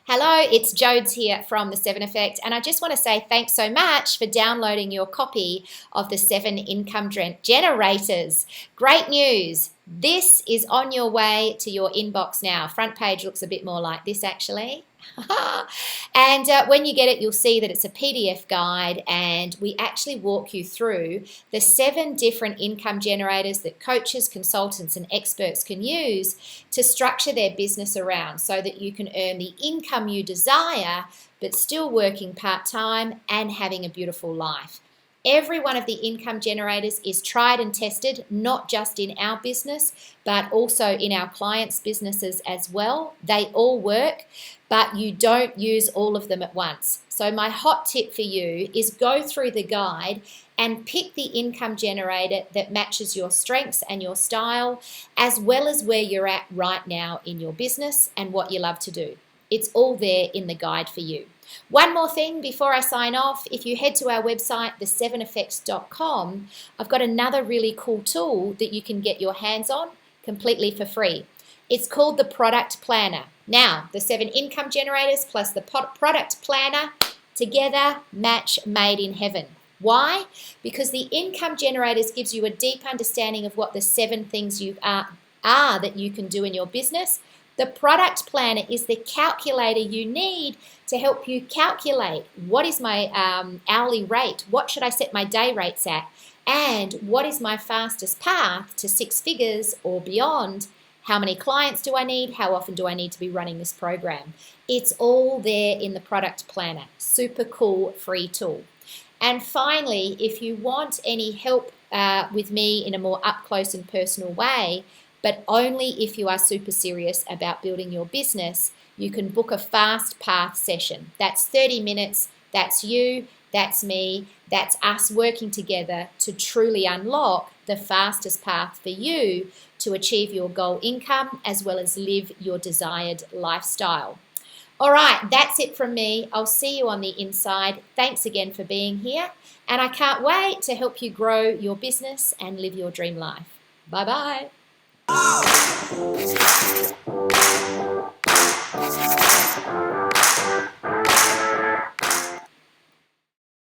Hello, it's Jodes here from The 7 Effect, and I just want to say thanks so much for downloading your copy of the 7 Income Generators. Great news! This is on your way to your inbox now. Front page looks a bit more like this actually. And when you get it, you'll see that it's a PDF guide, and we actually walk you through the 7 different income generators that coaches, consultants, and experts can use to structure their business around so that you can earn the income you desire, but still working part-time and having a beautiful life. Every one of the income generators is tried and tested, not just in our business, but also in our clients' businesses as well. They all work, but you don't use all of them at once. So my hot tip for you is go through the guide and pick the income generator that matches your strengths and your style, as well as where you're at right now in your business and what you love to do. It's all there in the guide for you. One more thing before I sign off, if you head to our website, the7effects.com, I've got another really cool tool that you can get your hands on completely for free. It's called the Product Planner. Now, the 7 income generators plus the Product Planner together match made in heaven. Why? Because the income generators gives you a deep understanding of what the 7 things you are that you can do in your business. The Product Planner is the calculator you need to help you calculate what is my hourly rate, what should I set my day rates at, and what is my fastest path to 6 figures or beyond. How many clients do I need? How often do I need to be running this program? It's all there in the Product Planner. Super cool free tool. And finally, if you want any help with me in a more up close and personal way, but only if you are super serious about building your business, you can book a fast path session. That's 30 minutes. That's you, that's me, that's us working together to truly unlock the fastest path for you to achieve your goal income as well as live your desired lifestyle. All right, that's it from me. I'll see you on the inside. Thanks again for being here, and I can't wait to help you grow your business and live your dream life. Bye-bye.